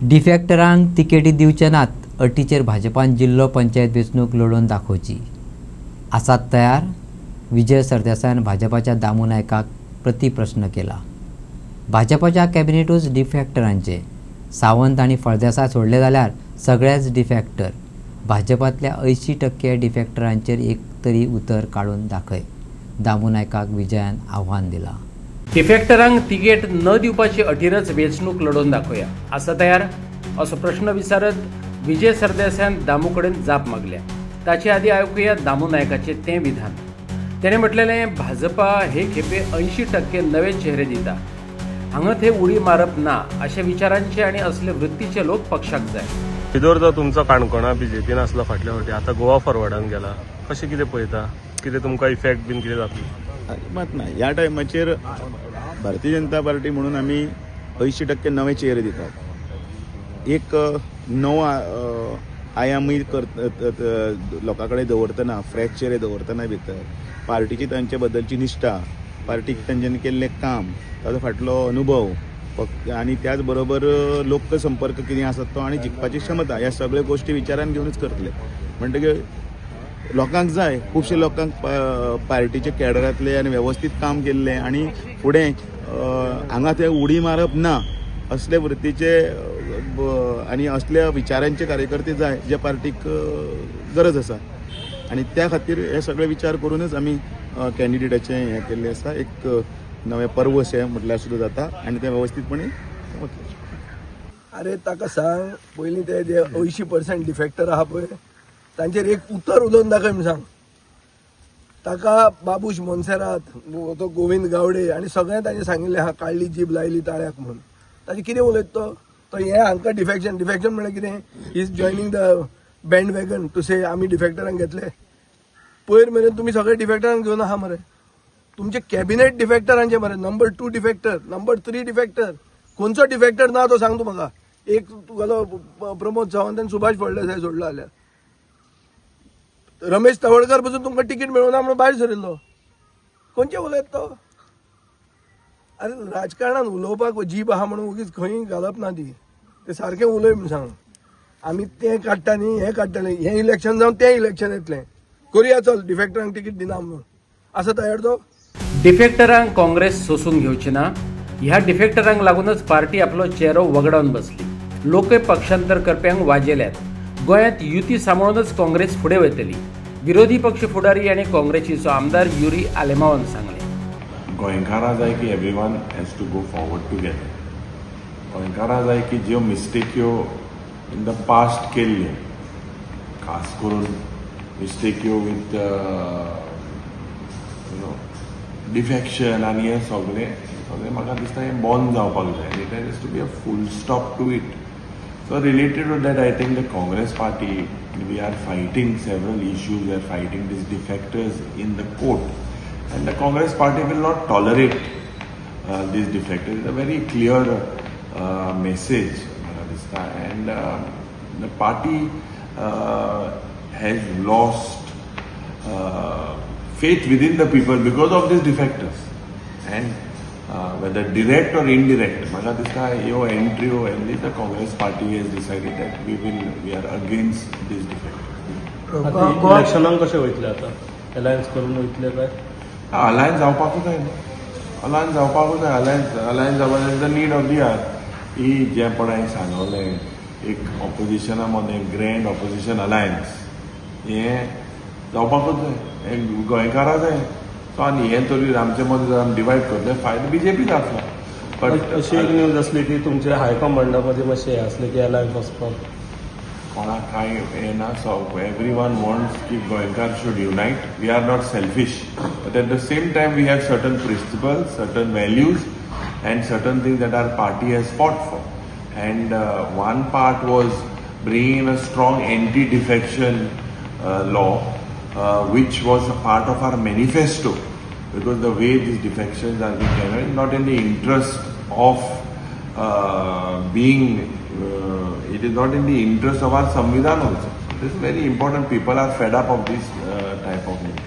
डिफॅक्टरांक तिकेटी दिवचे नात अटीचेर भाजपान जिल्लो पंचायत वेंचणूक लढोवन दाखोवची आसात तयार. विजय सरदेसायान भाजपाच्या दामू नायकाक प्रतिप्रश्न केला. भाजपाच्या कॅबिनेटूच डिफॅक्टरांचे. सावंत आनी फळदेसाय सोडले जाल्यार सगळेच डिफॅक्टर. भाजपांतल्या 80% डिफॅक्टरांचेर एक तरी उतर काडून दाखय. दामू नायकाक विजयान आव्हान दिला. डिफॅक्टरांक तिकेट न दिवपाची अटीरच वेंचणूक लढोवन दाखोवया आसा तयार असो प्रश्न विचारत विजय सरदेसायान दामू कडेन जाप मागल्या. ताचे आदी आयकुया दामू नायकाचे तें विधान. तेणें म्हटलेलें, भाजपा हे खेपे 80% नवे चेहरे दिता. हांगा थंय उडी मारप ना अशा विचारांचे आनी असले वृत्तीचे लोक पक्षाक जाय. भितर जो तुमचो काणकोणा बीजेपीन आसलो फाटल्या फावटी, आतां गोवा फॉरवर्डान गेला. कशें कितें पळयता? कितें तुमकां इफेक्ट बीन कितें जातलो? अजिबात ना. ह्या टायमाचेर भारतीय जनता पार्टी म्हणून आमी 80% नवे चेहरे दितात. एक नवो आयामी लोकां कडेन दवरतना, फ्रेश चेहरे दवरतना भितर पार्टीची तांचे बद्दलची निश्ठा, पार्टीक तांच्यांनी केल्लें काम, ताचो फाटलो अनुभव आनी त्याच बरोबर लोकसंपर्क कितें आसा तो आनी जिखपाची क्षमता, ह्या सगळ्यो गोश्टी विचारान घेवनूच करतले. म्हणटकीर लोकांक जाय, खुबशे लोकांक पार्टीचे कॅडरांतले आनी वेवस्थीत काम केल्लें आनी फुडें हांगा थंय उडी मारप ना असले वृत्तीचे आनी असल्या विचारांचे कार्यकर्ते जाय, जे पार्टीक गरज आसा. आनी त्या खातीर हे सगळे विचार करूनच आमी कॅन्डिडेटाचें हें केल्लें आसा. एक नवें पर्व अशें म्हटल्यार सुद्दां जाता आनी तें वेवस्थीतपणे वतलें. अरे ताका सांग, पयलीं ते जे 80% डिफॅक्टर आहा पळय तांचेर एक उतर उलोवन दाखय म्हण सांग. ताका बाबूश मोन्सेरात, तो गोविंद गावडे आनी सगळें तांचे सांगिल्लें आहा, काळ्ळी जीब लायली ताळ्याक म्हणून. ताजें कितें उलयता तो हें हांकां डिफॅक्शन म्हणल्यार कितें? He is joining the bandwagon to say आमी डिफॅक्टरांक घेतले. पयर मेरेन तुमी सगळे डिफॅक्टरांक घेवन आहा मरे. तुमचे कॅबिनेट डिफॅक्टरांचे मरे. Number 2 defector, number 3 defector. खंयचो डिफॅक्टर ना तो सांग तूं म्हाका. एक तुगेलो प्रमोद सावंत आनी सुभाष फळदेसाय सोडलो जाल्यार. रमेश तवडकर पसून तुमकां तिकीट मेळूना म्हणून भायर सरिल्लो. खंयचे उलयता तो? अरे राजकारणान उलोवपाक जीब आहा म्हणून उगीच खंय घालप ना ती. ते सारकें उलय म्हण सांग. आमी तें काडटा न्ही, हें काडटलें. हें इलेक्शन जावन तें इलेक्शन येतलें. करुया चल, डिफॅक्टरांक तिकीट दिना म्हणून. आसा तयार तो? डिफॅक्टरांक काँग्रेस सोसून घेवची ना. ह्या डिफॅक्टरांक लागूनच पार्टी आपलो चेहरो वगडावन बसली. लोकय पक्षांतर करप्यांक वाजेल्यात. गोंयांत युती सांबाळूनच काँग्रेस फुडें वयतली. विरोधी पक्ष फुडारी आनी काँग्रेसीचो आमदार युरी आलेमावन सांगलें. गोंयकारां जाय की everyone has to go forward together. गोंयकारां जाय की ज्यो मिस्टेक्यो इन द पास्ट केल्ल्यो, खास करून मिस्टेक्यो विथ डिफॅक्शन आनी हें सगळें म्हाका दिसता हें बंद जावपाक जाय. There has to be a full stop to it. So related to that, I think the Congress party, we are fighting several issues. We are fighting these defectors in the court, and the Congress party will not tolerate these defectors. It's a very clear message, and the party has lost faith within the people because of these defectors, and whether direct or indirect, म्हाका दिसता ह्यो एंट्रियो only the Congress party has decided that we are against these defect. इलेक्शनाक कशें वयतले आतां? Alliance करून वयतले काय? अलायन्स जावपाकूच जाय. अलायन्स जावपाकूच जाय. अलायन्स जावपाक is the need of the hour. ही जें पण हांवें सांगलें, एक ऑपोजिशना मदें ग्रँड ऑपोजिशन अलायन्स हें जावपाकूच जाय. हें गोंयकारां जाय. आनी हें तरी आमचे मदीं डिवायड करतले फायदो बीजेपी जातलो. बट अशी एक न्यूज आसली की तुमचे हायकमांडा मदीं मातशें हें आसलें की अलायन्स वचपाक कोणाक कांय हें ना. सो एवरीवन वॉन्ट्स की Goenkar should unite. We are not selfish, but at the same time we have certain principles, certain values and certain things that our party has fought for. And one part was bringing in a strong anti-defection law, which was a part of our manifesto, because the way these defections are being carried, not in the interest of it is not in the interest of our Samvidhan also. This is very important. People are fed up of this type of thing.